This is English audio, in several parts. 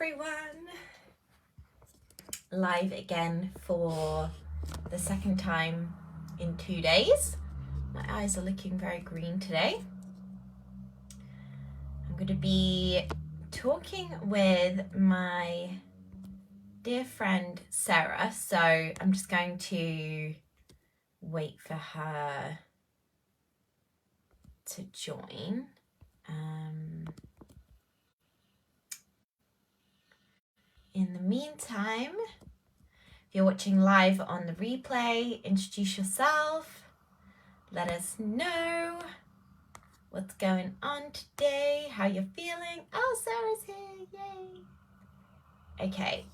everyone. Live again for the second time in 2 days. My eyes are looking very green today. I'm going to be talking with my dear friend Sarah, so I'm just going to wait for her to join. In the meantime, if you're watching live on the replay, introduce yourself. Let us know what's going on today, how you're feeling. Oh, Sarah's here, yay. Okay,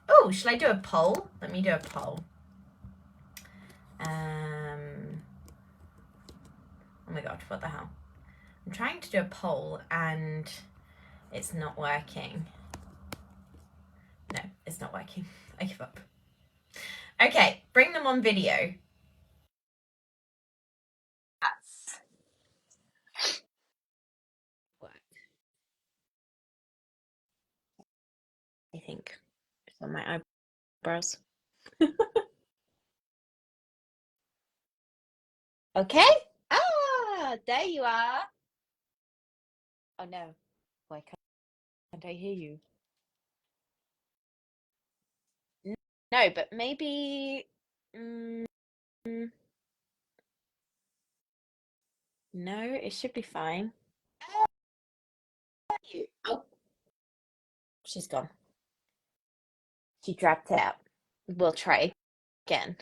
oh, should I do a poll? Let me do a poll. Oh my god, what the hell? I'm trying to do a poll and it's not working. No, it's not working. I give up. Okay, bring them on video. That's work. I think it's on my eyebrows. Okay. Ah, there you are. Oh no. Why can't I hear you? No, but maybe. No, it should be fine. Oh, she's gone. She dropped out. We'll try again.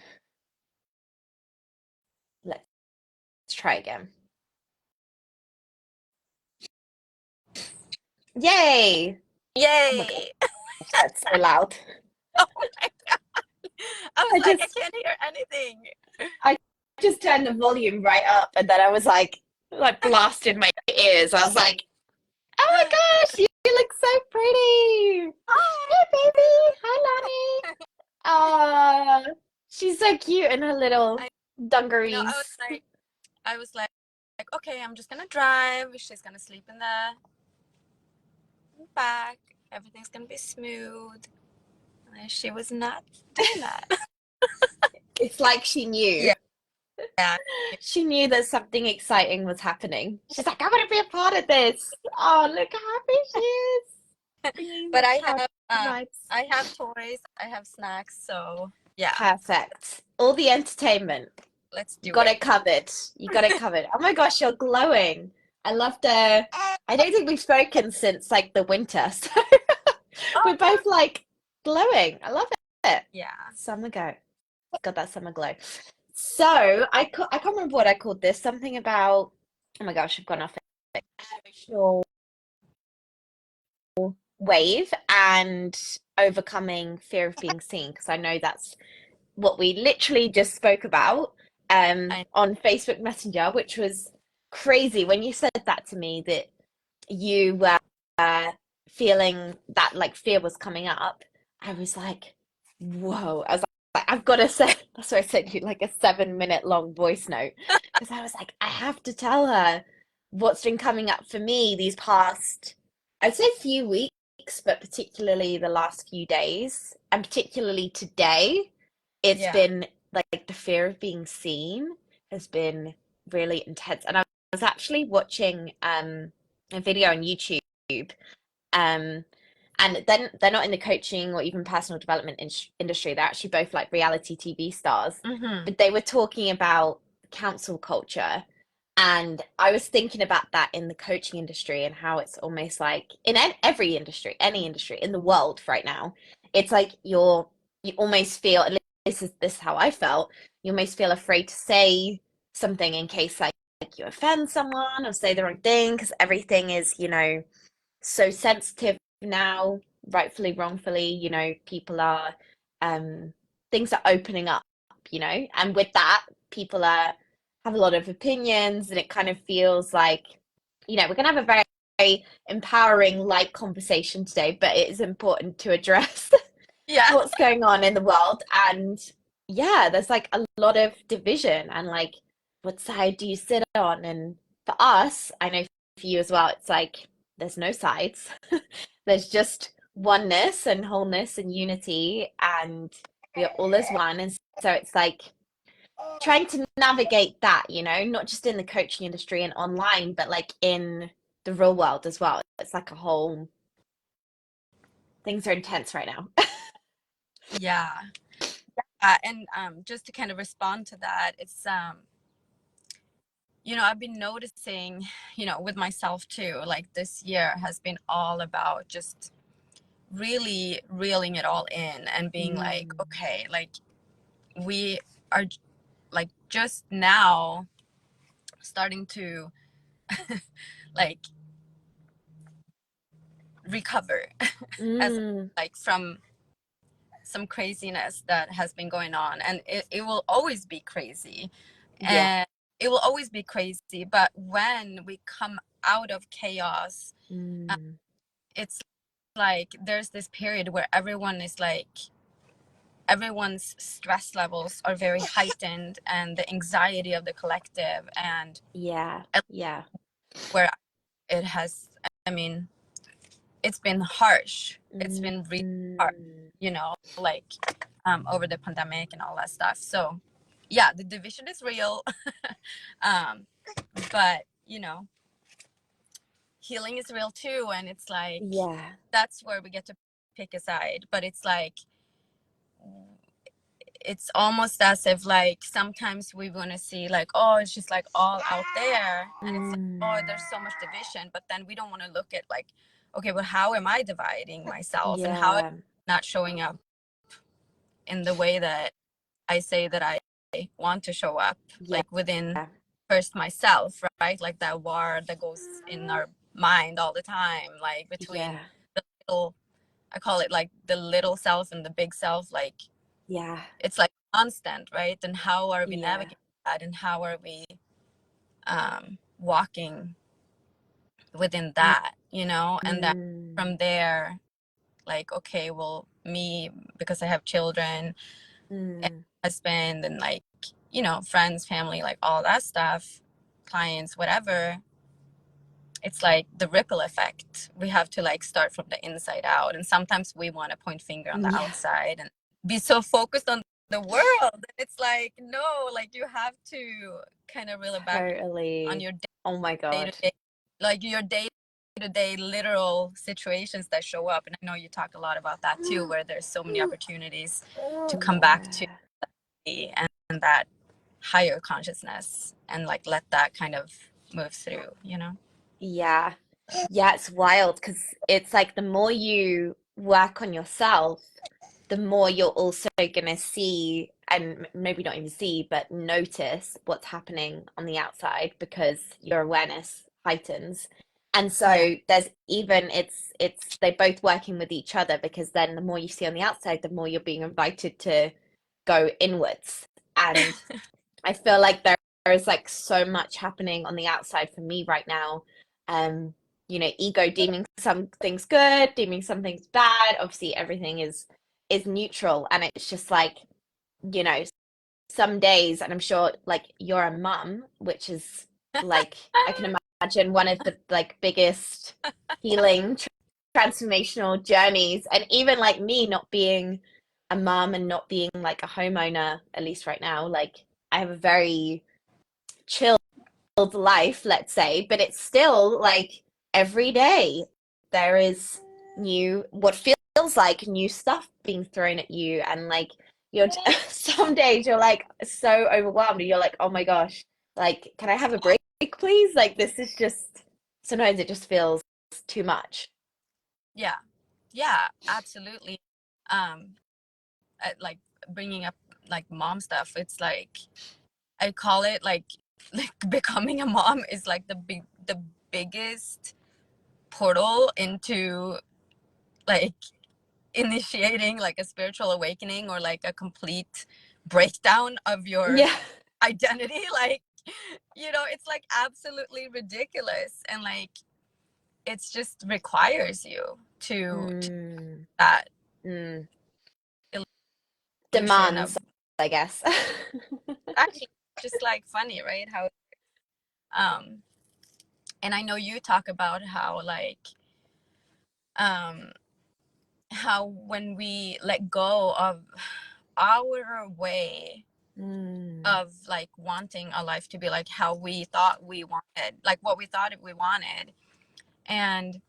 Let's try again. Yay! Oh my Yay! god, that's so loud. Oh my god. I can't hear anything. I just turned the volume right up and then I was like blasted my ears. I was like, oh my gosh, you look so pretty. Hey baby, hi Lani. Oh, she's so cute in her little dungarees. I was like, okay, I'm just gonna drive. She's gonna sleep in the back. Everything's gonna be smooth. And she was not doing that. It's like she knew. Yeah. She knew that something exciting was happening. She's like, I want to be a part of this. Oh, look how happy she is. But I have toys, I have snacks, so yeah. Perfect. All the entertainment. Let's do You got it. it covered. You got it covered. Oh my gosh, you're glowing. I love I don't think we've spoken since like the winter, so we're both like glowing. I love it. Yeah. Summer glow. Got that summer glow. So I can't remember what I called this. Something about, oh my gosh, I've gone off it. Emotional wave and overcoming fear of being seen, because I know that's what we literally just spoke about on Facebook Messenger, which was crazy when you said that to me, that you were feeling that like fear was coming up. I was like, whoa. I was like, I've got to say, that's why I sent you like a 7-minute long voice note, because I was like, I have to tell her what's been coming up for me these past, I'd say few weeks, but particularly the last few days, and particularly today. It's been like the fear of being seen has been really intense. And I was actually watching a video on YouTube, and then they're not in the coaching or even personal development industry. They're actually both like reality TV stars. But they were talking about council culture. And I was thinking about that in the coaching industry and how it's almost like in every industry, any industry in the world right now, it's like you almost feel, at least this is how I felt, you almost feel afraid to say something in case like you offend someone or say the wrong thing, because everything is, so sensitive now, rightfully, wrongfully, people are, things are opening up, and with that, people have a lot of opinions, and it kind of feels like, we're going to have a very, very empowering, light conversation today, but it is important to address what's going on in the world. And yeah, there's like a lot of division and like, what side do you sit on? And for us, I know for you as well, it's like there's no sides. There's just oneness and wholeness and unity, and we are all as one. And so it's like trying to navigate that, not just in the coaching industry and online, but like in the real world as well. It's like a whole, things are intense right now. Yeah. And just to kind of respond to that, it's I've been noticing, with myself too, like this year has been all about just really reeling it all in and being like, Mm. okay, like we are like just now starting to like recover as Mm. like from some craziness that has been going on, and it will always be crazy, Yeah. and it will always be crazy, but when we come out of chaos, Mm. it's like there's this period where everyone's stress levels are very heightened, and the anxiety of the collective, and Yeah. Yeah. where it has, I mean, it's been harsh. It's Mm. been really hard, like over the pandemic and all that stuff. So yeah, the division is real. um, but healing is real too. And it's like, Yeah. that's where we get to pick a side. But it's like, it's almost as if like sometimes we want to see like, oh, it's just like all out there, and it's like, oh, Mm. there's so much division, but then we don't want to look at like, okay, but how am I dividing myself, and how am Yeah. I not showing up in the way that I say that I want to show up, Yeah. like within first myself, right? Like that war that goes in our mind all the time, like between Yeah. the little, I call it like the little self and the big self, like Yeah. it's like constant, right? And how are we Yeah. navigating that, and how are we walking within that, and then Mm. from there, like, okay, well, me, because I have children and Mm. husband and like, friends, family, like all that stuff, clients, whatever, it's like the ripple effect. We have to like start from the inside out, and sometimes we want to point finger on the Yeah. outside and be so focused on the world. It's like, no, like you have to kind of reel it back on Totally. your Oh my day to God. day, like your day to day literal situations that show up. And I know you talk a lot about that too, where there's so many opportunities to come back to Yeah. and that higher consciousness, and like let that kind of move through. Yeah. Yeah, it's wild because it's like the more you work on yourself, the more you're also gonna see, and maybe not even see, but notice what's happening on the outside because your awareness heightens. And Yeah. so there's even it's they're both working with each other because then the more you see on the outside, the more you're being invited to go inwards. And I feel like there is like so much happening on the outside for me right now. Um, ego deeming some things good, deeming some things bad. Obviously, everything is neutral, and it's just like, you know, some days, and I'm sure like you're a mum, which is like I can imagine one of the like biggest healing transformational journeys, and even like me not being a mum and not being like a homeowner, at least right now, like I have a very chilled life, let's say, but it's still like every day there is what feels like new stuff being thrown at you, and like you're some days you're like so overwhelmed and you're like, oh my gosh, like can I have a break, please? Like this is just sometimes it just feels too much. Yeah. Yeah, absolutely. um like bringing up like mom stuff, it's like I call it like like becoming a mom is like the biggest portal into like initiating like a spiritual awakening, or like a complete breakdown of your Yeah. identity. Like, it's like absolutely ridiculous, and like it's just requires you to Mm, that mm. illusion of, Demands, I guess. actually, just like funny, right? How um And I know you talk about how like um how when we let go of our way Mm, of like wanting a life to be like how we thought we wanted, like what we thought we wanted. And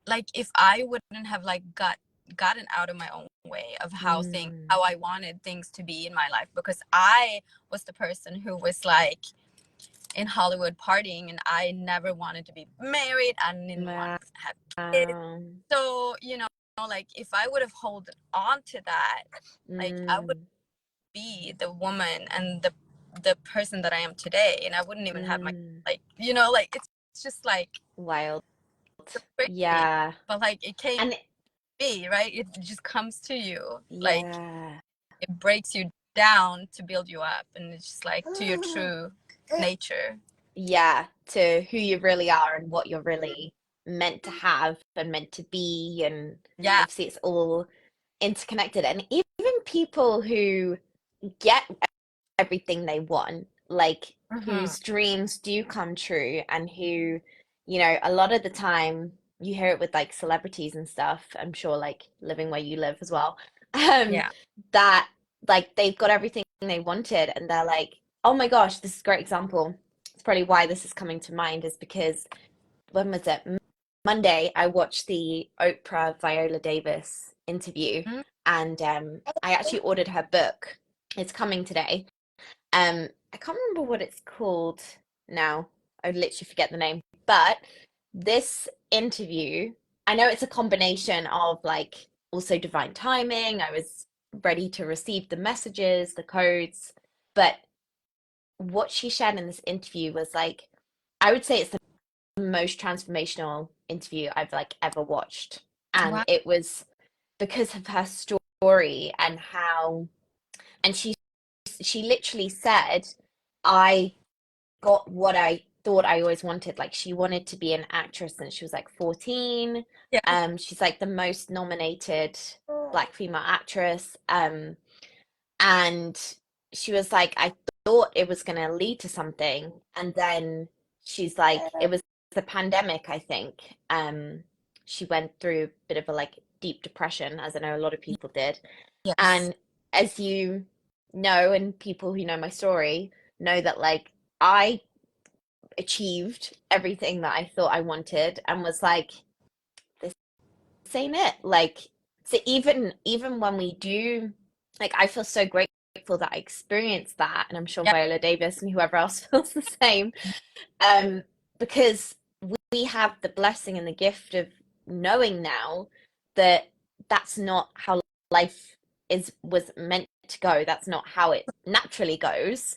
like if I wouldn't have like gotten out of my own way of mm, how I wanted things to be in my life, because I was the person who was like in Hollywood partying, and I never wanted to be married. I didn't want to have kids. wow. So, you know, like if I would have held on to that, like I would Mm, be the woman and the person that I am today, and I wouldn't even have my mm. like, you know, like it's just like Wild. crazy. Yeah. But like it can't And be, right? It just comes to you. Like yeah. it breaks you down to build you up, and it's just like to your true nature. Yeah, to who you really are and what you're really meant to have and meant to be. And Yeah. obviously, it's all interconnected. And even people who get everything they want, like Hmm. whose dreams do come true, and who, a lot of the time you hear it with like celebrities and stuff. I'm sure, like living where you live as well, um, Yeah. that like they've got everything they wanted, and they're like, oh my gosh, this is a great example. It's probably why this is coming to mind, is because when was it? Monday, I watched the Oprah Viola Davis interview, Mm. and I actually ordered her book. It's coming today. I can't remember what it's called now. I literally forget the name. But this interview, I know it's a combination of like also divine timing. I was ready to receive the messages, the codes, but what she shared in this interview was like, I would say it's the most transformational interview I've like ever watched. And Wow. it was because of her story and how, and she literally said, I got what I thought I always wanted. Like she wanted to be an actress since she was like 14. Yeah. She's like the most nominated Black female actress. And she was like, I thought it was gonna lead to something. And then she's like, it was the pandemic, I think. She went through a bit of a like deep depression, as I know a lot of people did. Yes. And as you know, and people who know my story know that like I achieved everything that I thought I wanted and was like, this ain't it. Like, so even when we do, like, I feel so grateful that I experienced that, and I'm sure Yeah. Viola Davis and whoever else feels the same, um, because we have the blessing and the gift of knowing now that that's not how life is was meant to go. That's not how it naturally goes.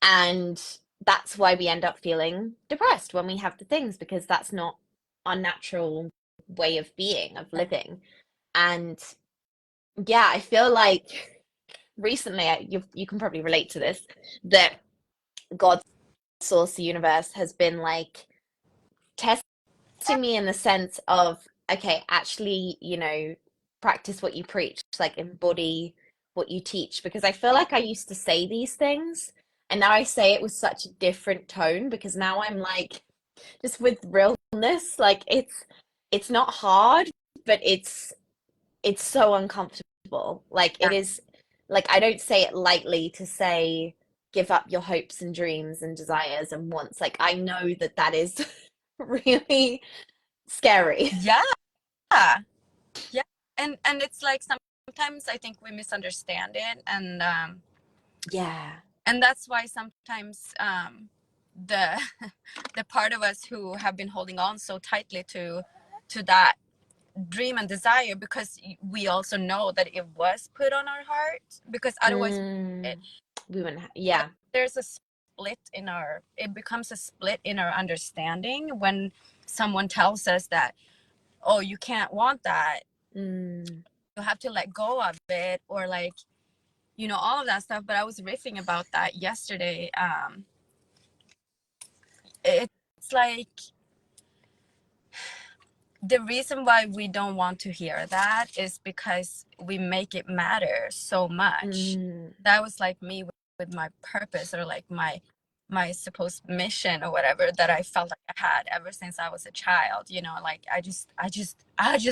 And that's why we end up feeling depressed when we have the things, because that's not our natural way of being, of living. And yeah, I feel like recently, you can probably relate to this, that God, source, the universe has been like testing me in the sense of, okay, actually, practice what you preach, like embody what you teach. Because I feel like I used to say these things, and now I say it with such a different tone, because now I'm like, just with realness, like it's not hard, but it's so uncomfortable. Like Yeah. it is, like I don't say it lightly to say give up your hopes and dreams and desires and wants. Like I know that that is really scary. Yeah. Yeah. And it's like sometimes I think we misunderstand it, Yeah. and that's why sometimes the the part of us who have been holding on so tightly to that dream and desire, because we also know that it was put on our heart, because otherwise it, Mm, we wouldn't but yeah. there's a split in our, it becomes a split in our understanding when someone tells us that, oh, you can't want that, Mm, you have to let go of it, or like, you know, all of that stuff. But I was riffing about that yesterday. It's like the reason why we don't want to hear that is because we make it matter so much. mm, That was like me with my purpose, or like my my supposed mission or whatever that I felt like I had ever since I was a child. You know, like I just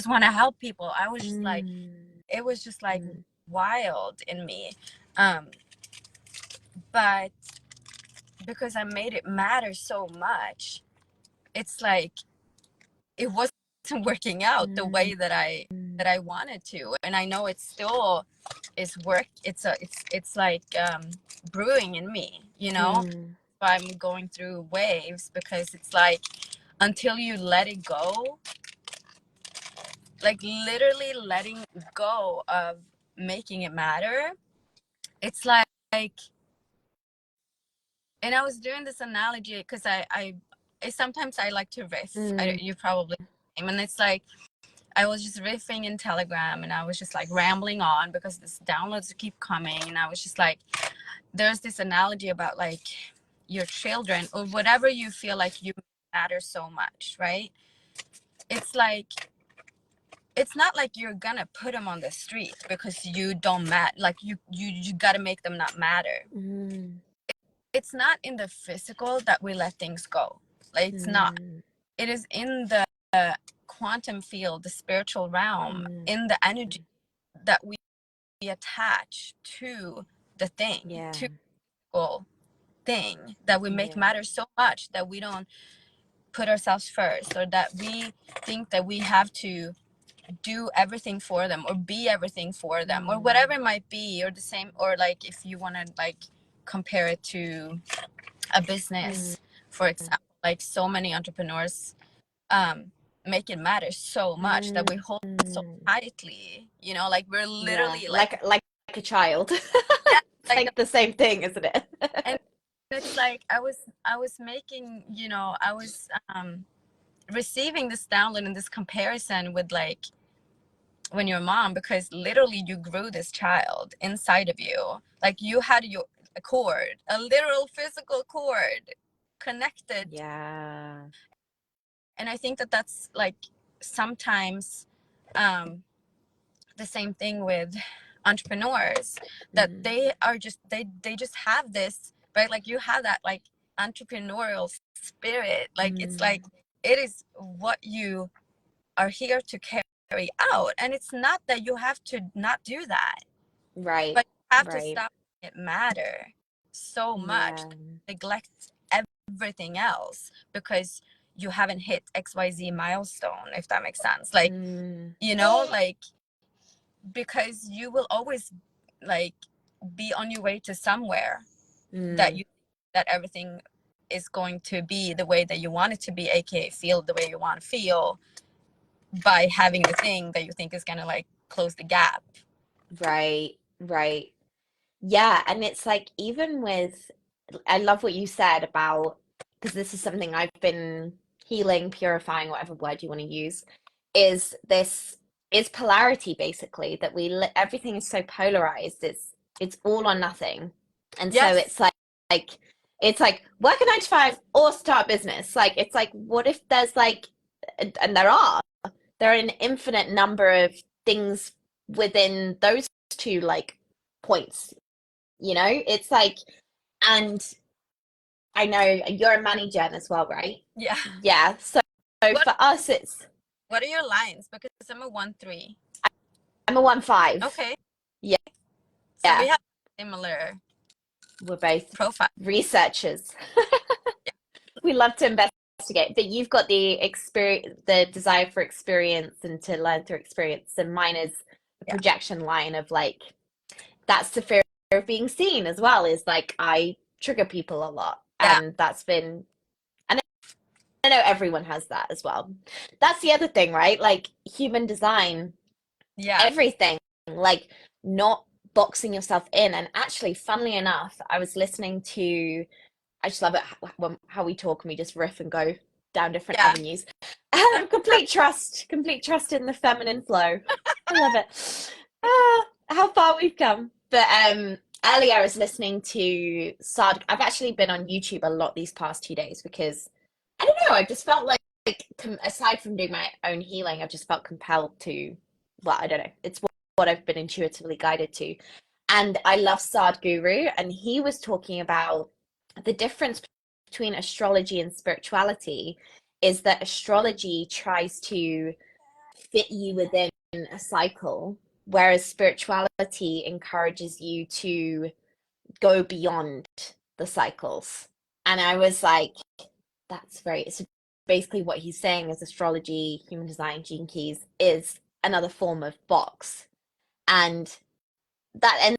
want to help people. I was just like, Mm, it was just like mm, wild in me. Um, but because I made it matter so much, it's like it wasn't working out the mm, way that I wanted to. And I know it still is work. It's like brewing in me, you know. mm, I'm going through waves because it's like until you let it go, like literally letting go of making it matter, it's like, and I was doing this analogy because I sometimes I like to riff. mm, You probably, and it's like I was just riffing in Telegram and I was just like rambling on because this downloads keep coming, and I was just like, there's this analogy about like your children or whatever you feel like you matter so much, right? It's like it's not like you're gonna put them on the street because you don't matter. Like you gotta make them not matter. mm, It's not in the physical that we let things go. Like it's not. mm, It is in the quantum field, the spiritual realm, mm. in the energy that we attach to the thing, Yeah, to the thing that we make yeah, matter so much that we don't put ourselves first, or that we think that we have to do everything for them or be everything for them or whatever mm, it might be, or the same, or like if you want to like compare it to a mm, business, for example, like so many entrepreneurs um make it matter so much that mm, we hold it so mm. tightly, you know, like we're Yeah, literally like, like a child. yeah, It's like, like the same thing, isn't it? and it's like I was making, you know, I was receiving this download and this comparison with like when you're a mom, because literally you grew this child inside of you, like you had your a cord, a literal physical cord connected. Yeah. And I think that that's like sometimes um the same thing with entrepreneurs, that Mm, they are just they just have this, right? Like you have that like entrepreneurial spirit, like it's like mm. it is what you are here to carry out, and it's not that you have to not do that, Right, but you have to right. stop making it matter so much, Yeah. neglect everything else because you haven't hit XYZ milestone, if that makes sense. Like, Mm, you know, like because you will always like be on your way to somewhere that mm. you that everything is going to be the way that you want it to be, aka feel the way you want to feel, by having the thing that you think is gonna like close the gap. Right, right. Yeah, and it's like even with I love what you said about because this is something I've been healing, purifying, whatever word you want to use, is this is polarity basically that everything is so polarized. It's all or nothing. And so Yes. like it's like work a 9 to 5 or start a business. Like it's like what if there's like and there are an infinite number of things within those two like points, it's like, and I know you're a money gen as well, right? Yeah. Yeah, so what for us it's what are your lines? Because I'm a 1-3. I'm a 1-5. Okay. Yeah, So we yeah, have similar we're both profile. researchers. We love to investigate, but you've got the experience, the desire for experience and to learn through experience, and mine is the Yeah. projection line of like that's the fear of being seen as well, is like I trigger people a lot, Yeah. and that's been, and I know everyone has that as well. That's the other thing, right? Like human design, Yeah. everything, like not boxing yourself in. And actually, funnily enough, I was listening to, I just love it how we talk and we just riff and go down different Yeah. avenues. Complete trust in the feminine flow. I love it. How far we've come. But earlier I was listening to Sard. I've actually been on YouTube a lot these past 2 days because I don't know. I just felt like aside from doing my own healing, I've just felt compelled to. Well, I don't know. It's what I've been intuitively guided to, and I love Sadhguru, and he was talking about the difference between astrology and spirituality is that astrology tries to fit you within a cycle, whereas spirituality encourages you to go beyond the cycles. And I was like, that's very, so basically what he's saying is astrology, human design, gene keys is another form of box. And and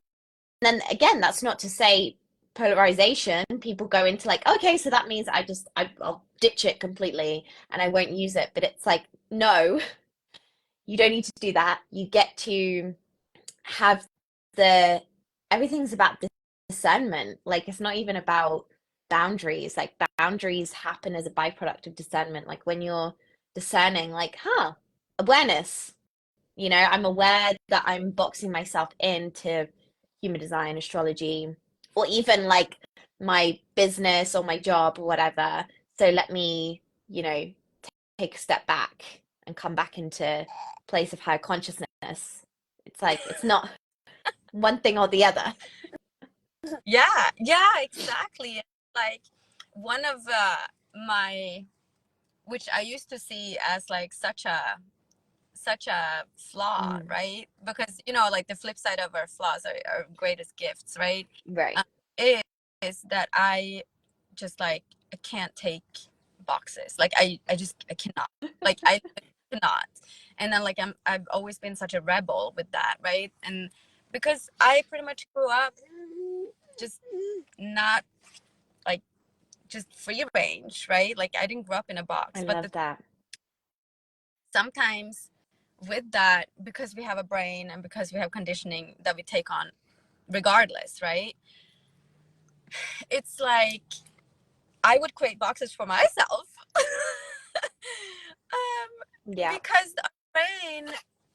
then again, that's not to say polarization. People go into like, okay, so that means I'll ditch it completely and I won't use it. But it's like, no, you don't need to do that. You get to have the everything's about discernment. Like it's not even about boundaries. Like boundaries happen as a byproduct of discernment. Like when you're discerning, like, awareness. I'm aware that I'm boxing myself into human design, astrology, or even like my business or my job or whatever. So let me, take a step back and come back into place of higher consciousness. It's like it's not one thing or the other. Yeah, exactly. Like one of my, which I used to see as like such a flaw, Mm, right? Because like the flip side of our flaws are our greatest gifts, right? right. Um, is that I just like I can't take boxes. Like I cannot. Like I cannot. And then like I've always been such a rebel with that, right? And because I pretty much grew up just not like just free range, right? Like I didn't grow up in a I box. But love that. sometimes with that, because we have a brain and because we have conditioning that we take on regardless, right? It's like I would create boxes for myself. Yeah. Because the brain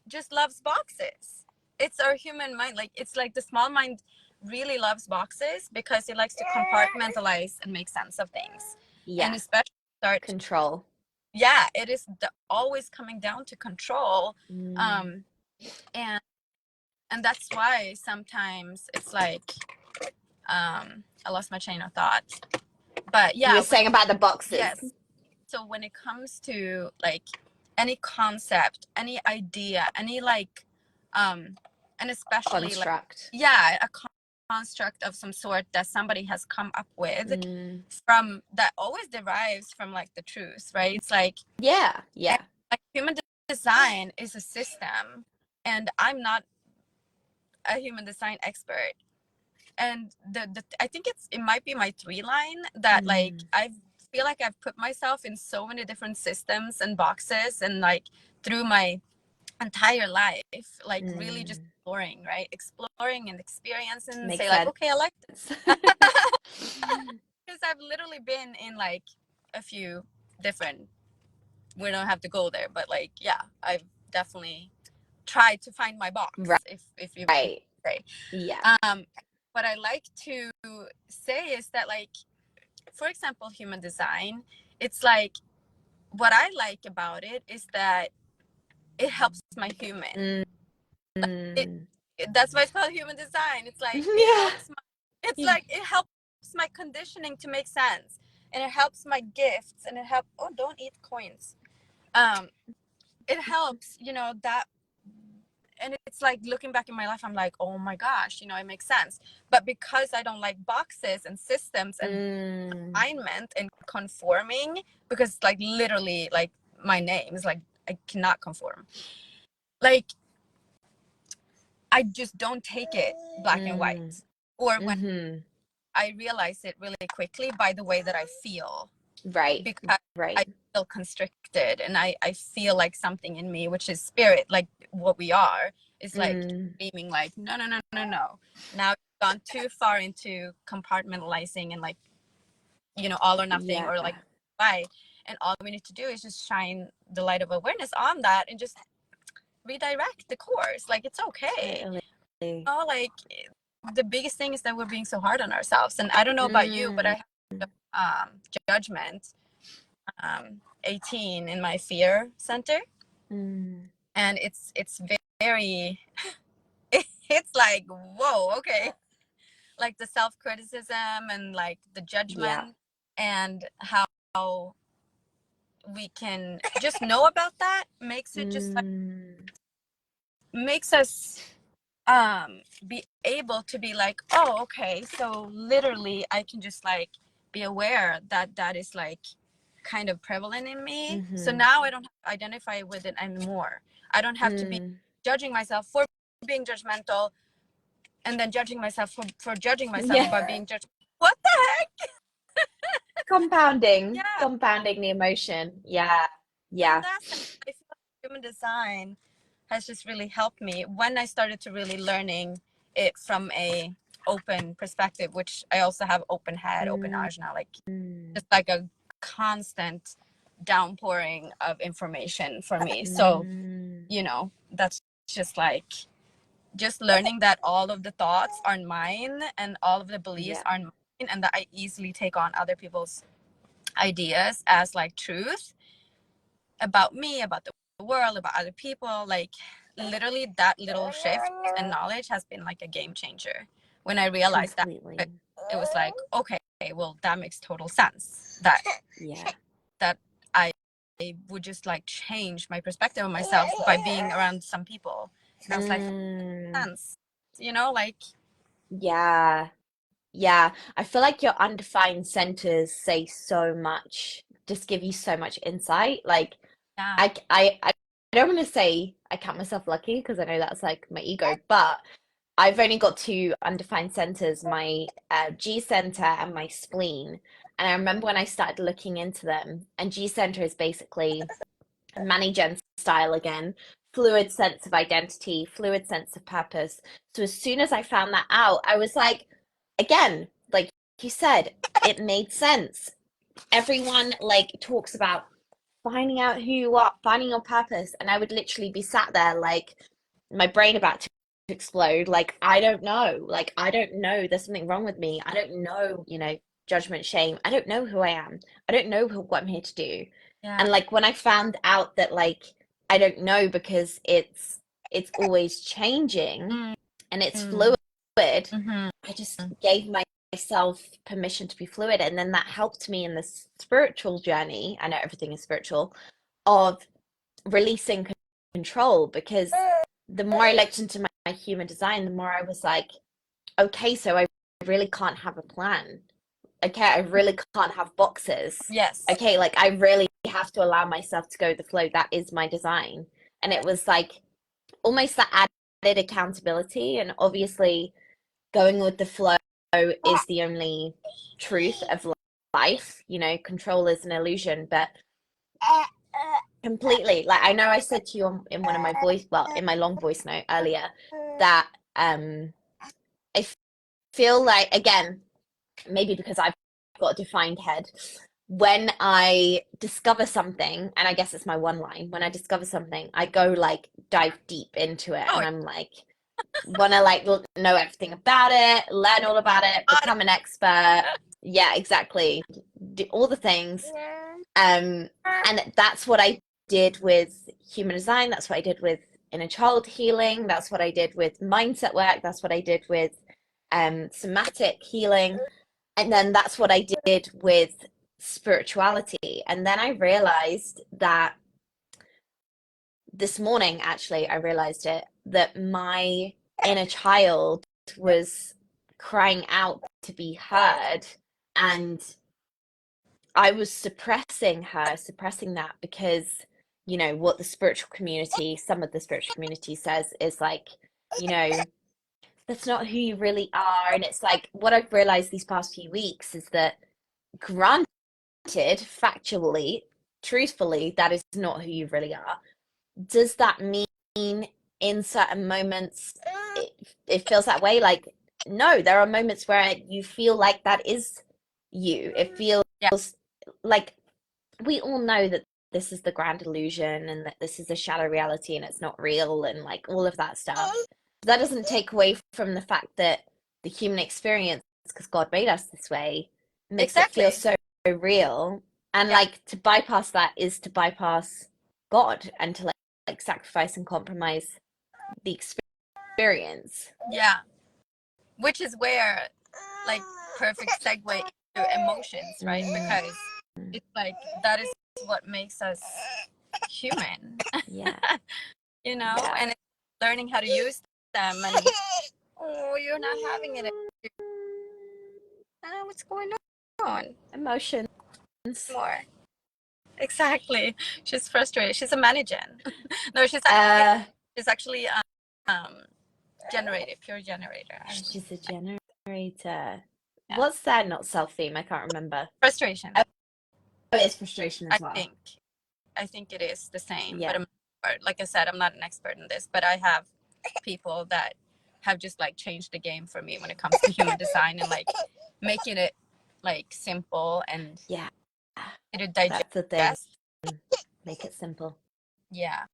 just loves boxes. It's our human mind. Like it's like the small mind really loves boxes because it likes to compartmentalize and make sense of things. And Yeah. especially start, Control. yeah, it is always coming down to control. Mm. Um, and that's why sometimes it's like I lost my chain of thought. But You yeah, were saying about the boxes. yes. So when it comes to like any concept, any idea, any like and especially like, Construct. yeah, a construct of some sort that somebody has come up with, Mm. from that always derives from like the truth, right? It's like, Yeah. and, Yeah. like human design is a system, and I'm not a human design expert. And the I think it might be my three line that like Mm. I feel like I've put myself in so many different systems and boxes, and like through my entire life, like really just Mm. exploring, right? Exploring and experiencing and Makes say like, sense. okay, I like this. Because I've literally been in like a few different, we don't have to go there, but like, yeah, I've definitely tried to find my box, if you may Right. say. Yeah. What I like to say is that like, for example, human design, it's like what I like about it is that it helps my human. Mm. It, Mm. that's why it's called human design. It's like it Yeah. helps it's like it helps my conditioning to make sense, and it helps my gifts, and it helps, oh, don't eat coins. Um it helps, that. And it's like looking back in my life, I'm like, oh my gosh, it makes sense. But because I don't like boxes and systems and Mm. alignment and conforming, because like literally like my name is like I cannot conform. Like I just don't take it black and Mm. white. Or when Mm-hmm. I realize it really quickly by the way that I feel, Right. because Right. I feel constricted, and I feel like something in me, which is spirit, like what we are, is like Mm. screaming like, no, no, no, no, no. Now you've gone too far into compartmentalizing and like, all or nothing, Yeah. or like why. And all we need to do is just shine the light of awareness on that and just redirect the course. Like it's okay. Totally. Like the biggest thing is that we're being so hard on ourselves. And I don't know about you, but Mm. I have judgment 18 in my fear center, Mm. and it's very it's like, whoa, okay, like the self-criticism and like the Yeah. judgment. and how we can just know about that makes it just like Mm. makes us be able to be like, oh, okay, so literally I can just like be aware that that is like kind of prevalent in me. So Mm-hmm. now I don't have to identify with it anymore. I don't have to be Mm. judging myself for being judgmental and then judging myself for judging myself Yeah. by being judged. What the heck? Compounding, Yeah. compounding the emotion. Yeah. So in Yeah. that sense, I feel like human design has just really helped me when I started to really learning it from a open perspective, which I also have open head, open Mm. eyes now, like just like a constant downpouring of information for me. So, Mm. you know, that's just like just learning that all of the thoughts aren't mine and all of the beliefs Yeah. aren't mine, and that I easily take on other people's ideas as like truth about me, about the world, about other people. Like literally that little shift and knowledge has been like a game changer. When I realized that, Completely. it was like, okay, well that makes total sense. That Yeah. that I would just like change my perspective of myself by being around some people. And I was like, Mm. sense, you know, like Yeah. Yeah. I feel like your undefined centers say so much, just give you so much insight. Like yeah, I don't want to say I count myself lucky because I know that's like my ego, but I've only got two undefined centers, my G center and my spleen. And I remember when I started looking into them, and G center is basically Manny Gen style again, fluid sense of identity, fluid sense of purpose. So as soon as I found that out, I was like, again, like you said, it made sense. Everyone like talks about finding out who you are, finding your purpose, and I would literally be sat there like my brain about to explode. Like I don't know. There's something wrong with me. I don't know. Judgment, shame. I don't know who I am. I don't know what I'm here to do. yeah, And like when I found out that like I don't know because it's always changing mm, and it's mm, fluid, mm-hmm, I just gave myself permission to be fluid. And then that helped me in the spiritual journey. I know everything is spiritual, of releasing control, because the more I looked into my human design, the more I was like, okay, so I really can't have a plan. Okay, I really can't have boxes. yes, Okay, like I really have to allow myself to go with the flow. That is my design. And it was like almost that added accountability. And obviously, going with the flow is the only truth of life. Control is an illusion, but completely. Like I know I said to you in one of my in my long voice note earlier, that I feel like, again, maybe because I've got a defined head, when I discover something, and I guess it's my one line, when I discover something, I go like dive deep into it, oh, and I'm like, want to like know everything about it, learn all about it, God. become an expert. Yeah, exactly. Do all the things. Um, and that's what I did with human design. That's what I did with inner child healing. That's what I did with mindset work. That's what I did with somatic healing. And then that's what I did with spirituality. And then I realized that this morning, actually, I realized it, that my inner child was crying out to be heard. And I was suppressing her, suppressing that because, what the spiritual community, some of the spiritual community says is like, you know, that's not who you really are. And it's like, what I've realized these past few weeks is that, granted, factually, truthfully, that is not who you really are. Does that mean in certain moments it, it feels that way? Like, no, there are moments where you feel like that is you. It feels Yeah, like we all know that this is the grand illusion and that this is a shallow reality and it's not real and like all of that stuff. That doesn't take away from the fact that the human experience, because God made us this way, makes it feel exactly. so real. And Yeah, like to bypass that is to bypass God and to like sacrifice and compromise the experience. yeah. Which is where, like, perfect segue emotions, right? Mm. Because it's like that is what makes us human. Yeah. You know, Yeah. and it's learning how to use them. And oh, you're not having it. What's going on? Emotions. More. Exactly. She's frustrated. She's a manager. No, Uh, she's actually um generator, pure generator, oh, actually. she's a generator. Yeah. What's that? Not self-theme. I can't remember. Frustration. Oh, it's frustration I as well. think. I think it is the same. But Yeah. like I said, I'm not an expert in this, but I have people that have just like changed the game for me when it comes to human design and like making it like simple and Yeah. to That's the thing. digest. Make it simple. Yeah.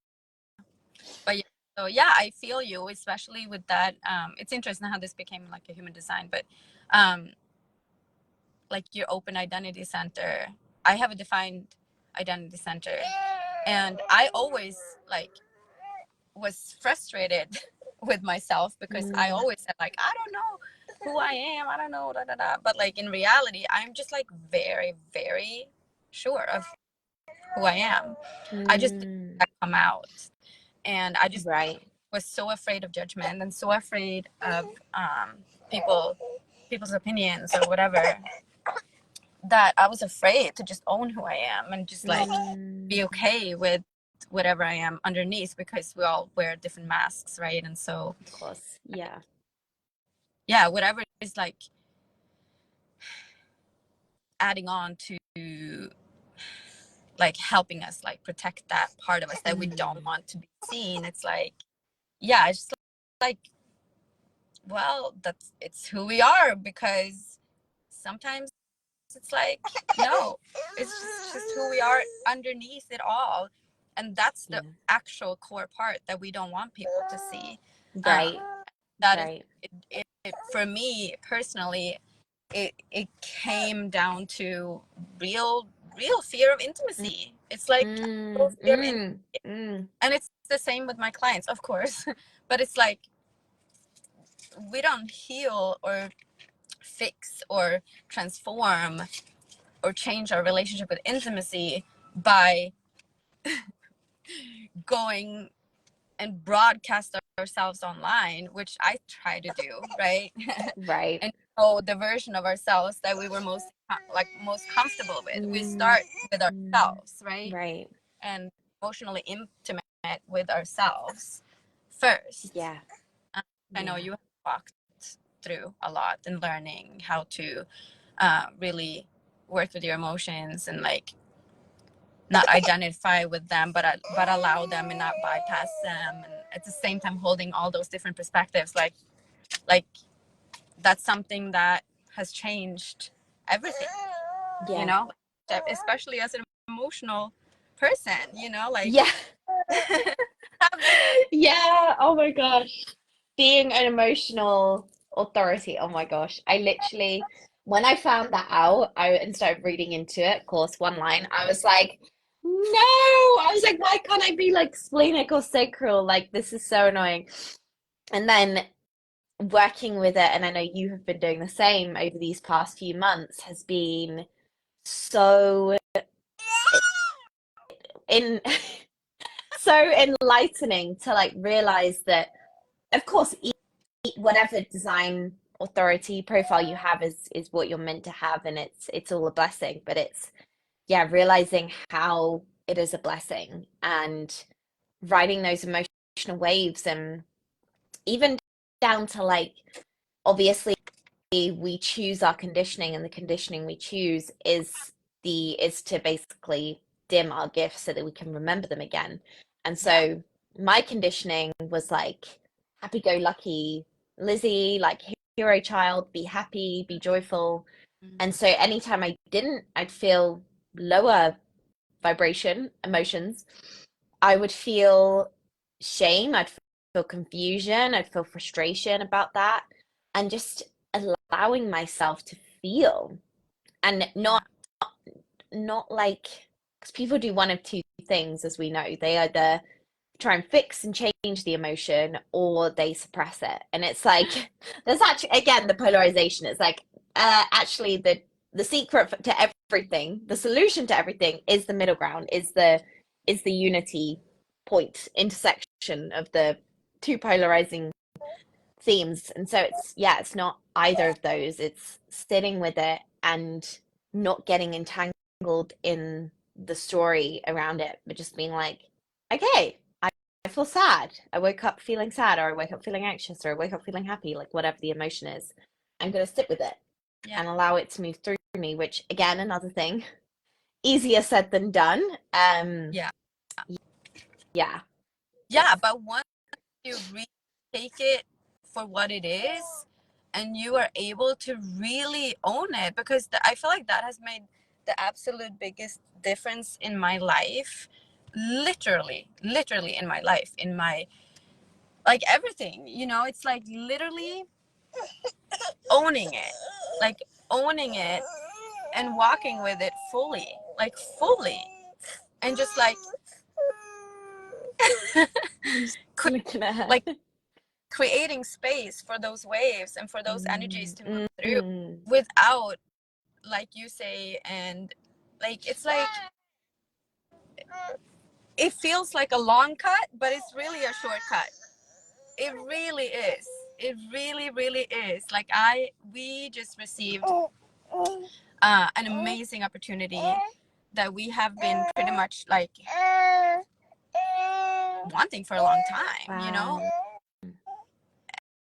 But yeah, so yeah, I feel you, especially with that. It's interesting how this became like a human design, but um, like your open identity center. I have a defined identity center, and I always like was frustrated with myself because I Mm. always said like I don't know who I am, I don't know, da da da. But like in reality, I'm just like very very sure of who I am. I just didn't Mm. let that come out, and I just Right. was so afraid of judgment and so afraid of people people's opinions or whatever that I was afraid to just own who I am and just like Mm. be okay with whatever I am underneath because we all wear different masks, right? And so Of course. Yeah. yeah, whatever is like adding on to like helping us like protect that part of us that we don't Mm. want to be seen. It's like yeah, it's just like well, it's who we are because sometimes it's like no, it's just who we are underneath it all, and that's the Yeah. actual core part that we don't want people to see. Right. That is Right. for me personally, it came down to real real fear of Mm. intimacy. It's like real Mm. fear of intimacy, Mm. Mm. and it's the same with my clients, of course. But it's like we don't heal or fix or transform or change our relationship with intimacy by going and broadcast ourselves online, which I try to do, right? Right. And so the version of ourselves that we were most comfortable with. We Mm. start with ourselves, right? Right. And emotionally intimate with ourselves first. Yeah. Um, I know Yeah. you have walked through a lot in learning how to really work with your emotions and like not identify with them but allow them and not bypass them, and at the same time holding all those different perspectives like that's something that has changed everything, you Yeah. know, especially as an emotional person, you know, like Yeah. have this Yeah. Oh my gosh. Being an emotional authority. Oh my gosh. I literally, when I found that out, and started reading into it, of course, one line, I was like, no. I was like, why can't I be like splenic or sacral? Like, this is so annoying. And then working with it, and I know you have been doing the same over these past few months, has been so in so enlightening to like realize that, of course, whatever design authority profile you have is what you're meant to have, and it's all a blessing. But it's yeah, realizing how it is a blessing and riding those emotional waves, and even down to like obviously we choose our conditioning, and the conditioning we choose is to basically dim our gifts so that we can remember them again. And yeah so my conditioning was like happy go lucky Lizzie, like hero child, be happy, be joyful. And so anytime I didn't, I'd feel lower vibration emotions. I would feel shame, I'd feel confusion, I'd feel frustration about that, and just allowing myself to feel, and yeah not like, because people do one of two things, as we know. They either try and fix and change the emotion, or they suppress it. And it's like there's actually again the polarization. It's like actually the secret to everything, the solution to everything is the middle ground, is the unity point, intersection of the two polarizing themes. And so it's not either of those. It's sitting with it and not getting entangled in the story around it, but just being like, okay, I feel sad. I woke up feeling sad, or I wake up feeling anxious, or I wake up feeling happy, like whatever the emotion is. I'm going to sit with it Yeah. and allow it to move through me, which again, another thing, easier said than done. Yeah. Yeah. Yeah, but once you take it for what it is and you are able to really own it, because I feel like that has made the absolute biggest difference in my life, literally in my life, in my, like, everything, you know. It's like literally owning it, like owning it and walking with it fully, like fully, and just like Looking at her. like creating space for those waves and for those energies to move through without, like you say, and like it's like it feels like a long cut, but it's really a shortcut. It really is. It really is. Like we just received an amazing opportunity that we have been pretty much like wanting for a long time, you know.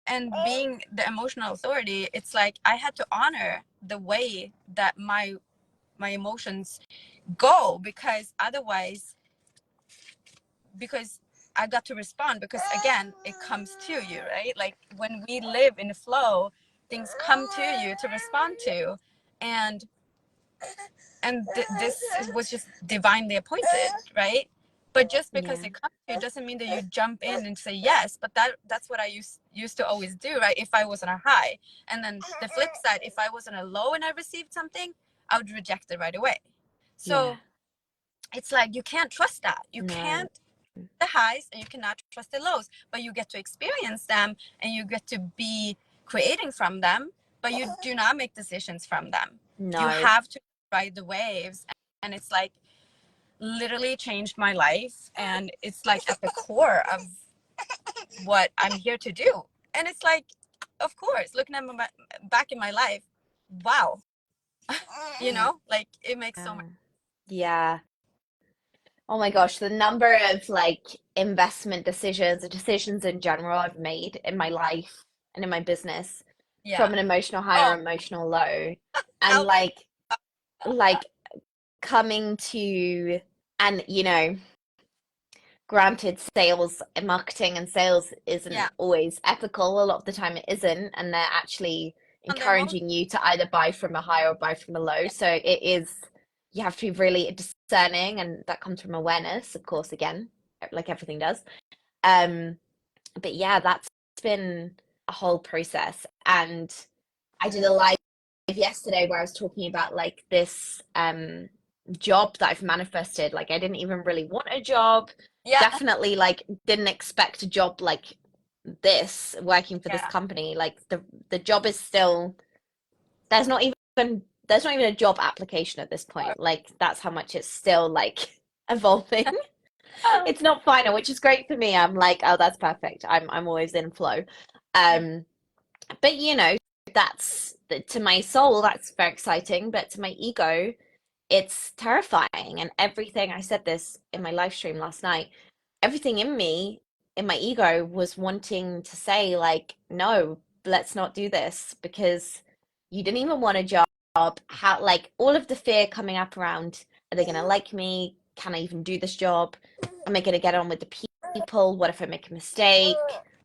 And being the emotional authority, it's like I had to honor the way that my emotions go, because otherwise, because I got to respond, because again, it comes to you, right? Like when we live in the flow, things come to you to respond to. And this was just divinely appointed, right? But just because it comes to you doesn't mean that you jump in and say yes. But that's what I used to always do, right? If I was on a high. And then the flip side, if I was on a low and I received something, I would reject it right away. So it's like you can't trust that. You can't the highs and you cannot trust the lows, but you get to experience them and you get to be creating from them, but you do not make decisions from them. You have to ride the waves. And it's like literally changed my life, and it's like at the core of what I'm here to do. And it's like, of course, looking at back in my life, wow. You know, like it makes so much. Oh my gosh, the number of like investment decisions or decisions in general I've made in my life and in my business from an emotional high or emotional low. And like coming to, and you know, granted, sales and marketing and sales isn't always ethical. A lot of the time it isn't, and they're actually encouraging you to either buy from a high or buy from a low. So it is, you have to be really discerning, and that comes from awareness, of course, again, like everything does. But yeah, that's been a whole process. And I did a live yesterday where I was talking about like this job that I've manifested. Like I didn't even really want a job. Definitely like didn't expect a job like this, working for this company. Like the job is still, there's not even a job application at this point. Like that's how much it's still like evolving. It's not final, which is great for me. I'm like, oh, that's perfect. I'm always in flow. But you know, that's, to my soul, that's very exciting. But to my ego, it's terrifying. And everything, I said this in my live stream last night, everything in me, in my ego, was wanting to say like, no, let's not do this, because you didn't even want a job. How, like all of the fear coming up around, are they going to like me? Can I even do this job? Am I going to get on with the people? What if I make a mistake?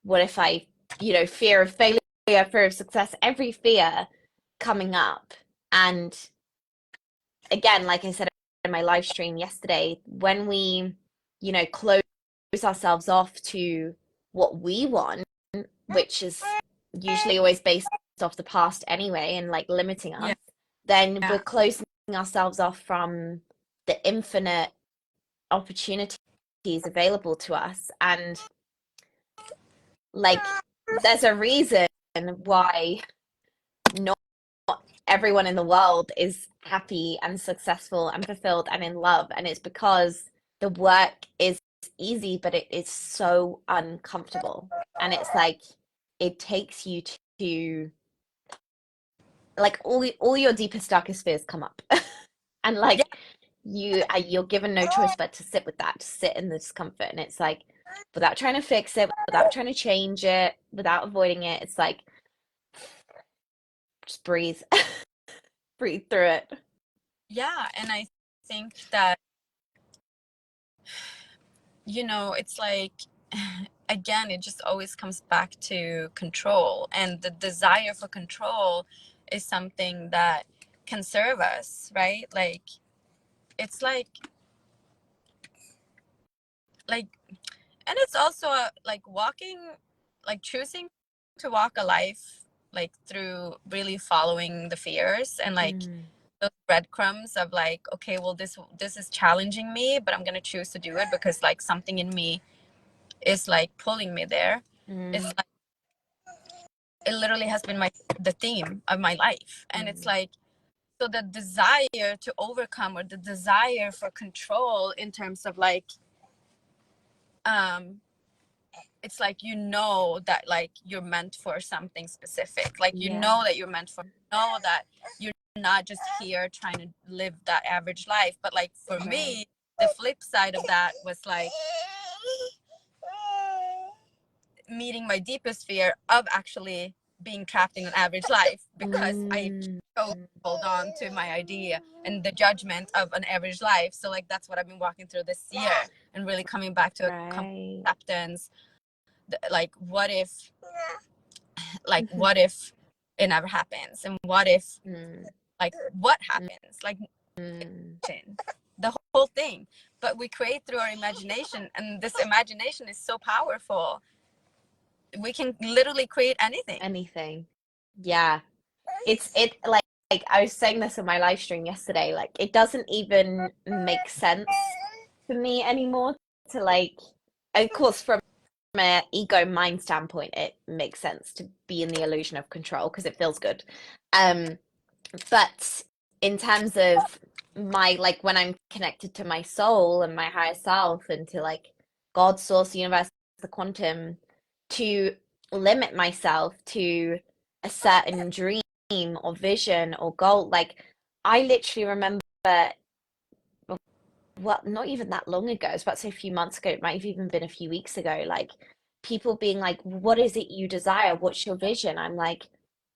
What if I, you know, fear of failure, fear of success, every fear coming up. And again, like I said in my live stream yesterday, when we, you know, close ourselves off to what we want, which is usually always based off the past anyway, and like limiting us, then we're closing ourselves off from the infinite opportunities available to us. And like there's a reason why not everyone in the world is happy and successful and fulfilled and in love. And it's because the work is easy, but it is so uncomfortable. And it's like it takes you to like all your deepest, darkest fears come up. And Yeah. like you're given no choice but to sit with that, to sit in the discomfort. And it's like without trying to fix it, without trying to change it, without avoiding it, it's like just breathe. Breathe through it. Yeah, and I think that, it's like, again, it just always comes back to control, and the desire for control is something that can serve us, right? Like, it's like and it's also like walking, like choosing to walk a life like through really following the fears and like Mm, those breadcrumbs of like, okay, well, this is challenging me, but I'm gonna choose to do it because like something in me is like pulling me there. It's mm, like it literally has been the theme of my life. And it's mm, like, so the desire to overcome, or the desire for control in terms of like, um it's like, that like you're meant for something specific, like yeah. that you're meant for, that you're not just here trying to live that average life. But like for Right. me, the flip side of that was like meeting my deepest fear of actually being trapped in an average life, because I Mm, so hold on to my idea and the judgment of an average life. So like that's what I've been walking through this year, and really coming back to a right. acceptance. Like what if it never happens, and what if, Mm, like, what mm, happens, like mm. the whole thing. But we create through our imagination, and this imagination is so powerful. We can literally create anything. Anything. Yeah. It like I was saying this in my live stream yesterday, like it doesn't even make sense for me anymore to like of course from an ego mind standpoint it makes sense to be in the illusion of control because it feels good. Um but in terms of my like when I'm connected to my soul and my higher self and to like God, source, the universe, the quantum, to limit myself to a certain dream or vision or goal, like I literally remember, well, not even that long ago, I was about to say a few months ago, it might have even been a few weeks ago, like people being like, what is it you desire, what's your vision? I'm like,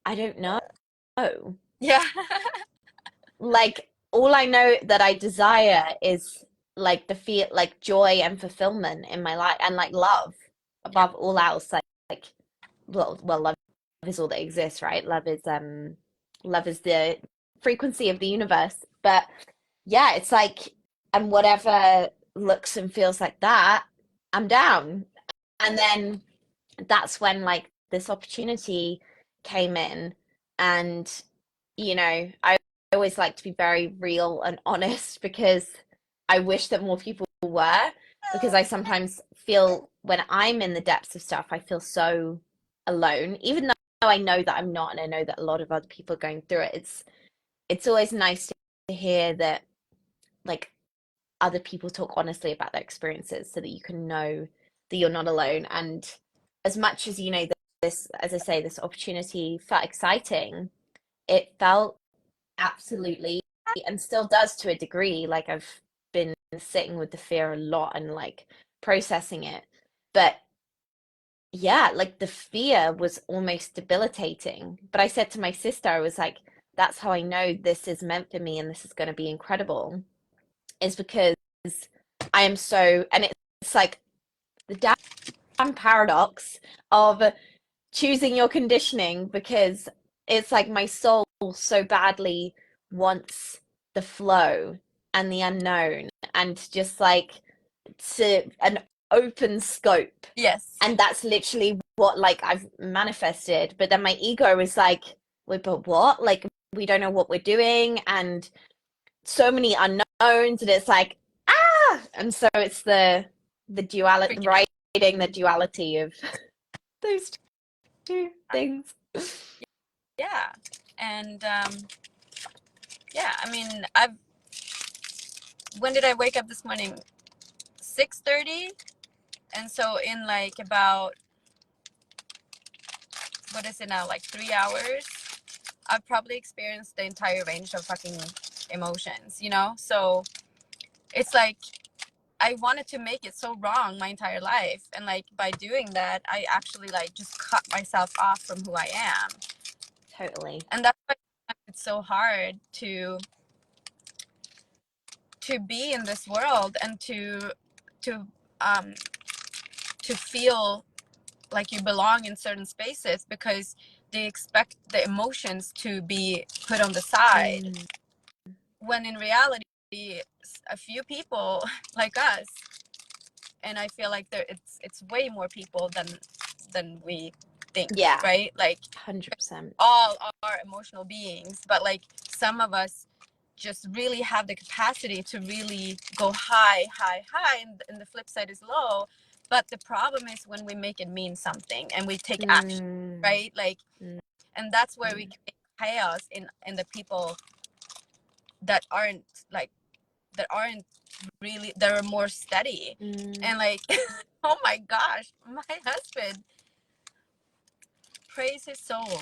I don't know. Yeah. Like all I know that I desire is like the feel like joy and fulfillment in my life and like love Yeah. above all else. Like well love is all that exists, right? Love is the frequency of the universe. But yeah, it's like and whatever looks and feels like that, I'm down. And then that's when like this opportunity came in and I always like to be very real and honest because I wish that more people were because I sometimes feel when I'm in the depths of stuff I feel so alone even though I know that I'm not and I know that a lot of other people are going through it. It's always nice to hear that like other people talk honestly about their experiences so that you can know that you're not alone. And as much as this, as I say, this opportunity felt exciting, it felt absolutely and still does to a degree. Like I've been sitting with the fear a lot and like processing it. But yeah, like the fear was almost debilitating. But I said to my sister, I was like, that's how I know this is meant for me and this is going to be incredible, is because I am so, and it's like the damn paradox of choosing your conditioning because it's like my soul so badly wants the flow and the unknown and just like to an open scope. Yes. And that's literally what like I've manifested. But then my ego is like, wait, but what? Like we don't know what we're doing and so many unknowns and it's like and so it's the duality Freaking out. writing the duality of those two things. Yeah. And yeah, I mean, I've when did I wake up this morning? 6:30. And so in like about, what is it now, like 3 hours, I've probably experienced the entire range of fucking emotions, you know? So it's like I wanted to make it so wrong my entire life. And like by doing that, I actually like just cut myself off from who I am. Totally. And that's why it's so hard to be in this world and to um to feel like you belong in certain spaces, because they expect the emotions to be put on the side, when in reality a few people like us, and I feel like it's way more people than we think, Yeah, right? Like 100%. all are emotional beings, but like some of us just really have the capacity to really go high, high, high, and the flip side is low. But the problem is when we make it mean something and we take action, right? Like, Mm. and that's where we create chaos in the people that aren't like that aren't really, that are more steady. And like, oh my gosh, my husband, praise his soul,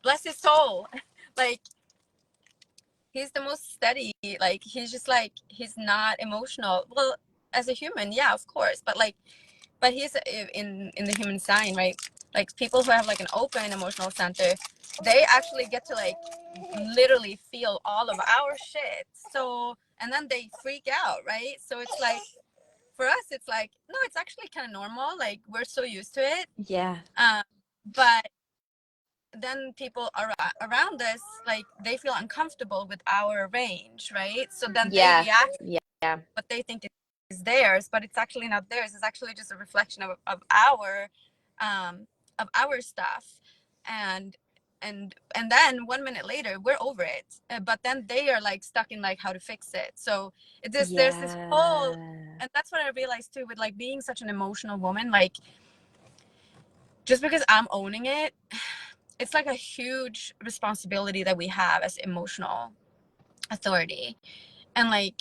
bless his soul, like he's the most steady. Like he's just like, he's not emotional. Well, as a human, yeah, of course, but like, but he's in the human sign, right? Like people who have like an open emotional center, they actually get to like literally feel all of our shit. So, and then they freak out, right? So it's like, for us it's like, no, it's actually kind of normal, like we're so used to it. Yeah. But then people around us, like they feel uncomfortable with our range, right? So then they Yeah. react Yeah. what they think is theirs, but it's actually not theirs. It's actually just a reflection um of our stuff. and and then 1 minute later we're over it. But then they are like stuck in like how to fix it. So there's this whole, Yeah. and that's what I realized too with like being such an emotional woman. Like just because I'm owning it, it's like a huge responsibility that we have as emotional authority. And like,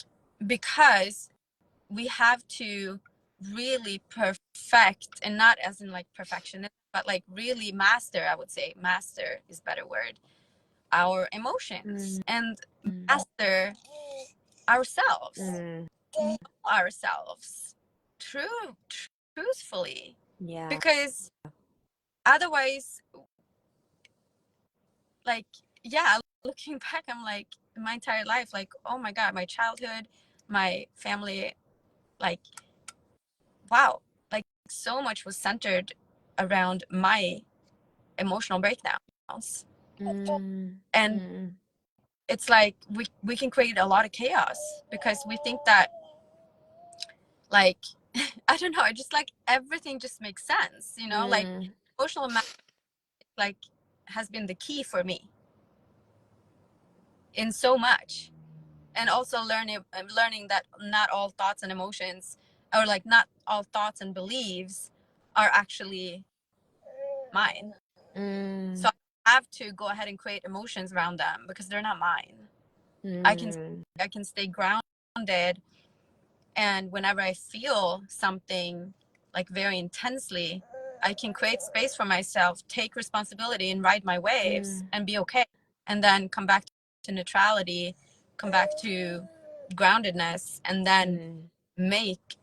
because we have to really perfect, and not as in like perfection, but like really master, I would say master is a better word, our emotions, and Mm. master ourselves, Mm. know ourselves true truthfully. Yeah. Because otherwise, like, yeah, looking back, I'm like, my entire life, like, oh my god, my childhood, my family, like, wow, like so much was centered around my emotional breakdowns. Mm. And Mm. it's like we can create a lot of chaos because we think that, like, I don't know, I just like everything just makes sense, you know, like Mm. emotional like has been the key for me in so much. And also learning that not all thoughts and emotions, or like not all thoughts and beliefs are actually mine. So Mm. I have to go ahead and create emotions around them because they're not mine. I can Mm. I can stay grounded, and whenever I feel something like very intensely, I can create space for myself, take responsibility and ride my waves Mm. and be okay. And then come back to neutrality, come back to groundedness, and then Mm. make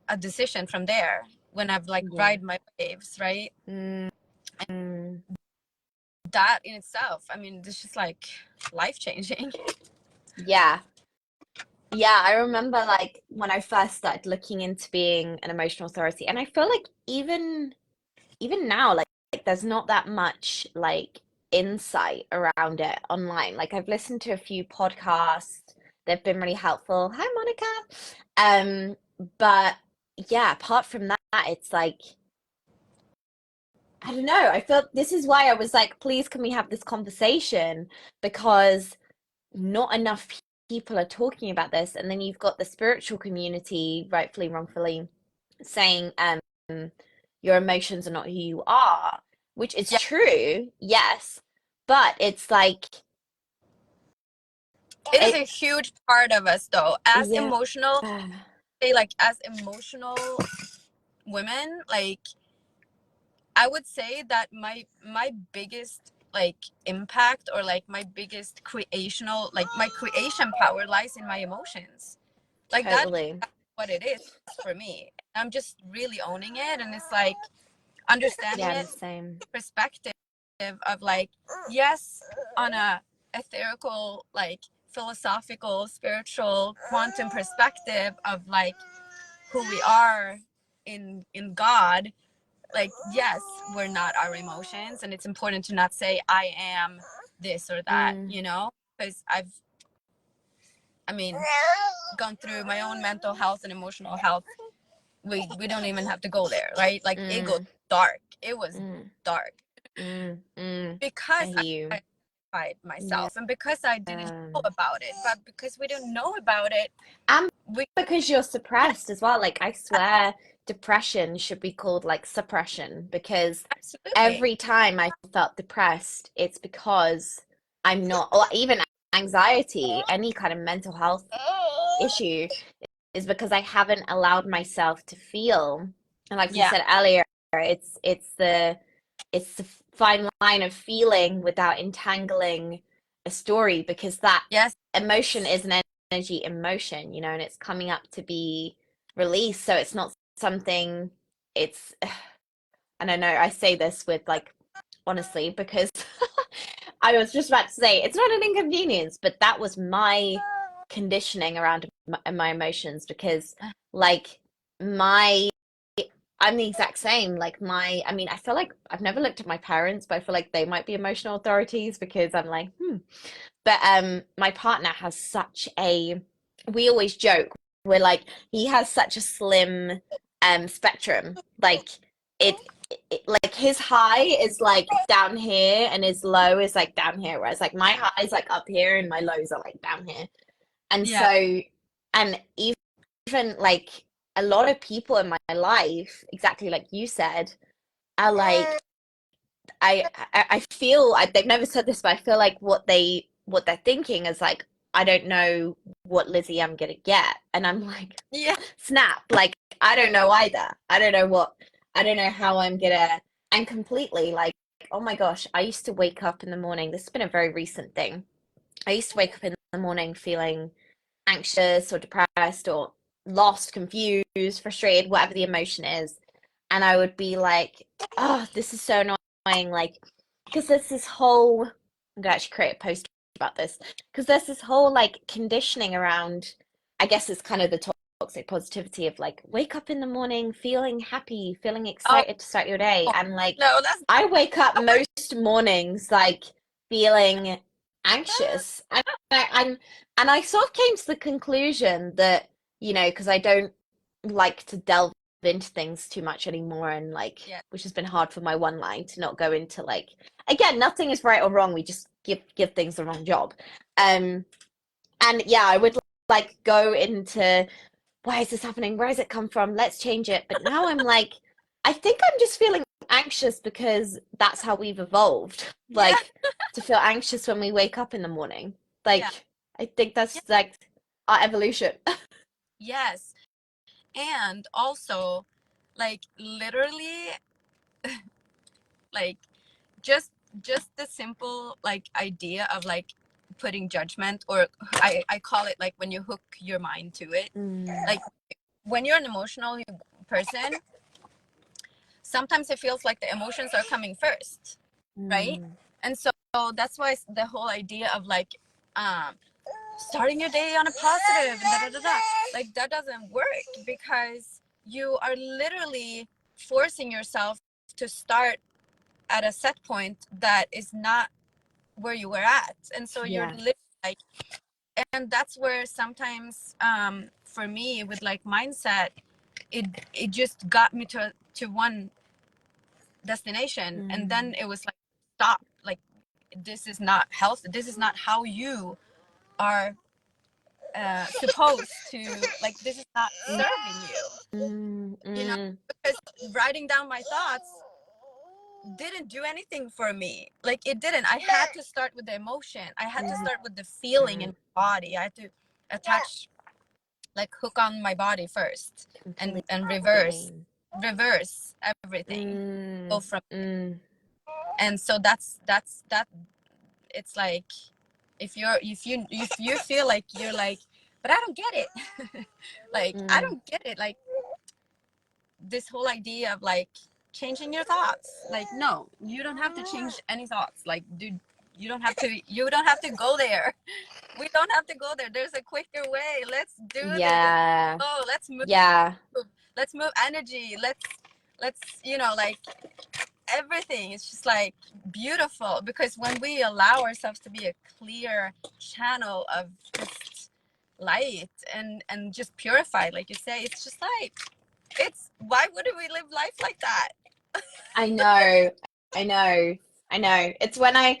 a decision from there when I've like Yeah. ride my waves, right? Mm. Mm. That in itself, I mean, it's just like life changing. Yeah. Yeah, I remember like when I first started looking into being an emotional authority, and I feel like even now, like there's not that much like insight around it online. Like I've listened to a few podcasts, they've been really helpful. Hi, Monica. But yeah, apart from that, it's like I don't know. I feel this is why I was like, please, can we have this conversation? Because not enough people are talking about this. And then you've got the spiritual community, rightfully, wrongfully, saying your emotions are not who you are. which is Yeah, true, yes, but it's like it is it, a huge part of us though, as yeah, emotional, say like as emotional women. Like I would say that my biggest like impact, or like my biggest creational, like my creation power lies in my emotions. Like totally. that's what it is for me. I'm just really owning it, and it's like understanding Yeah, I'm it the same. perspective of like, yes, on a etherical, like philosophical, spiritual, quantum perspective of like who we are in God. Like, yes, we're not our emotions, and it's important to not say I am this or that, Mm, because I mean, gone through my own mental health and emotional health. We don't even have to go there, right? Like it goes mm, dark. It was mm, dark I because hear you. I identified Yeah. myself, and because I didn't know about it. But because we didn't know about it, And we because you're suppressed as well. Like, I swear depression should be called like suppression because absolutely, every time I felt depressed, it's because I'm not, or even anxiety, any kind of mental health issue, is because I haven't allowed myself to feel. And like you yeah, said earlier, it's the fine line of feeling without entangling a story because that yes, emotion is an energy emotion, and it's coming up to be released. So it's not something, it's, and I know I say this with like, honestly, because I was just about to say it's not an inconvenience, but that was my conditioning around my emotions because like my I'm the exact same. Like I mean, I feel like I've never looked at my parents, but I feel like they might be emotional authorities because I'm like, hmm. But my partner has such a, we always joke, we're like, he has such a slim spectrum. Like like his high is like down here and his low is like down here, whereas like my high is like up here and my lows are like down here. And yeah, so, and even like a lot of people in my life, exactly like you said, are like I feel they've never said this, but I feel like what they're thinking is like, I don't know what Lizzie I'm gonna get, and I'm like, yeah, snap, like I don't know either. I don't know how I'm gonna, and completely like, oh my gosh, I used to wake up in the morning. This has been a very recent thing. I used to wake up in the morning feeling anxious or depressed or lost, confused, frustrated, whatever the emotion is. And I would be like, oh, this is so annoying. Like, because there's this whole, I'm gonna actually create a post about this, because there's this whole like conditioning around, I guess it's kind of the toxic positivity of like, wake up in the morning feeling happy, feeling oh excited to start your day. And like, no, that's I wake up most mornings like feeling anxious. And I sort of came to the conclusion that, because I don't like to delve into things too much anymore, and like, yeah, which has been hard for my one line to not go into like, again, nothing is right or wrong. We just give things the wrong job. Um, and yeah, I would like go into, why is this happening? Where does it come from? Let's change it. But now I'm like, I think I'm just feeling anxious because that's how we've evolved. yeah, Like to feel anxious when we wake up in the morning. yeah, Like I think yeah, that's like our evolution. yes, and also like literally, like just just the simple like idea of like putting judgment, or I call it like when you hook your mind to it. Mm, Like when you're an emotional person, sometimes it feels like the emotions are coming first, right? mm, And so that's why the whole idea of like um starting your day on a positive and da, da, da, da, like that doesn't work, because you are literally forcing yourself to start at a set point that is not where you were at. And so you're yeah. literally like, and that's where sometimes for me with like mindset, it just got me to one destination, and Mm, then it was like, stop, like this is not healthy, this is not how you are supposed to, like this is not mm, serving you, mm, you know mm, because writing down my thoughts didn't do anything for me. Like it didn't. I had to start with the emotion. I had to start with the feeling in my body. I had to attach, like hook on my body first, Completely. and reverse everything. Go from, and so that's that. It's like if you feel like you're like, but I don't get it. Like I don't get it. Like this whole idea of like changing your thoughts. Like no, you don't have to change any thoughts. Like dude, you don't have to go there. We don't have to go there. There's a quicker way. Let's do this. Yeah. Oh, let's move. Yeah. Let's move energy. Let's like everything. It's just like beautiful, because when we allow ourselves to be a clear channel of just light and just purified, like you say, it's just like, it's, why wouldn't we live life like that? I know, I know, I know. It's when I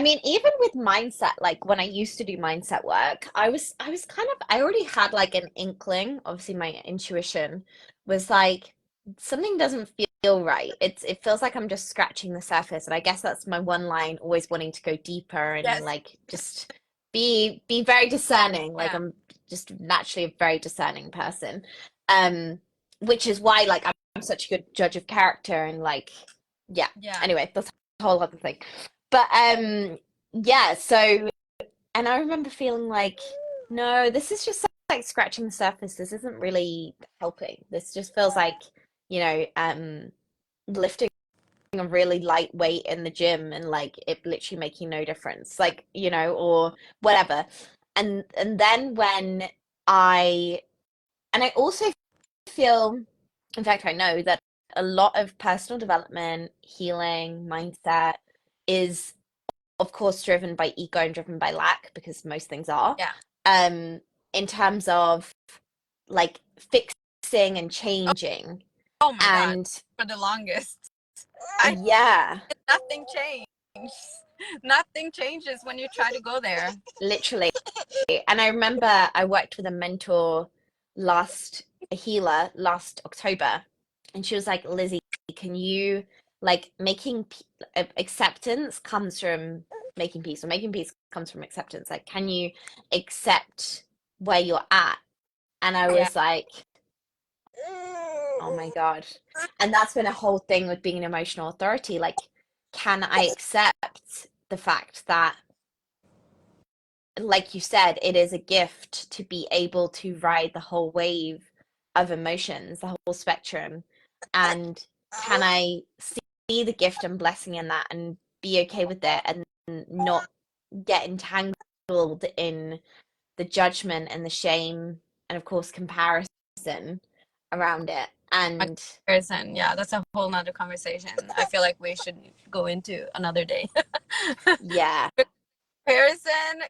mean, even with mindset, like when I used to do mindset work, I was kind of, I already had like an inkling. Obviously, my intuition was like, something doesn't feel right. It feels like I'm just scratching the surface. And I guess that's my one line, always wanting to go deeper and Yes. like just be very discerning. Like Yeah. I'm just naturally a very discerning person. Um, which is why like I'm such a good judge of character and like yeah. Yeah. Anyway, that's a whole other thing. But yeah, so and I remember feeling like, no, this is just like scratching the surface. This isn't really helping. This just feels like, lifting a really light weight in the gym and like it literally making no difference. Like, or whatever. And then when I and I also feel, in fact, I know that a lot of personal development, healing, mindset is, of course, driven by ego and driven by lack, because most things are. Yeah. Um, in terms of like fixing and changing. Oh my God. And For the longest, I yeah, nothing changed. Nothing changes when you try to go there. literally. And I remember I worked with a mentor a healer last October, and she was like, Lizzie, can you like acceptance comes from making peace, or making peace comes from acceptance. Like, can you accept where you're at? And I Yeah. was like, oh my God. And that's been a whole thing with being an emotional authority. Like, can I accept the fact that, like you said, it is a gift to be able to ride the whole wave of emotions, the whole spectrum. And can I see the gift and blessing in that and be okay with it and not get entangled in the judgment and the shame and, of course, comparison around it. And Comparison, yeah, that's a whole nother conversation. I feel like we should go into another day. yeah, Comparison,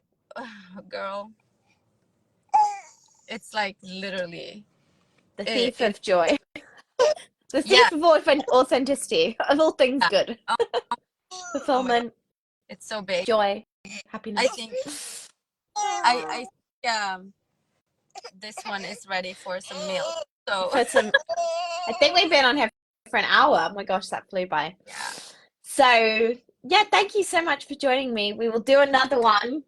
girl, it's like literally the thief it of joy, the yeah, thief of authenticity, of all things yeah. good, Oh, oh my God, fulfillment, it's so big. joy, I happiness. think I think this one is ready for some milk. So For some, I think we've been on here for an hour. Oh my gosh, that flew by. yeah. So yeah, thank you so much for joining me. We will do another one.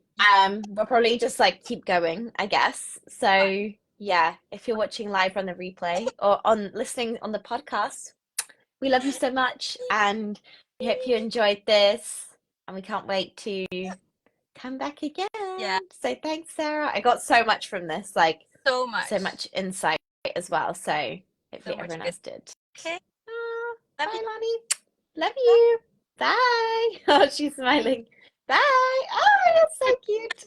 We'll probably just like keep going, I guess. So yeah, if you're watching live on the replay or on listening on the podcast, we love you so much, and we hope you enjoyed this, and we can't wait to come back again. Yeah, So thanks, Sarah. I got so much from this, like so so much. much insight as well. So So hopefully much everyone good. else did. Okay. Love Bye, you. Lonnie. Love you. Bye. Oh, she's smiling. Bye. Oh, that's so cute.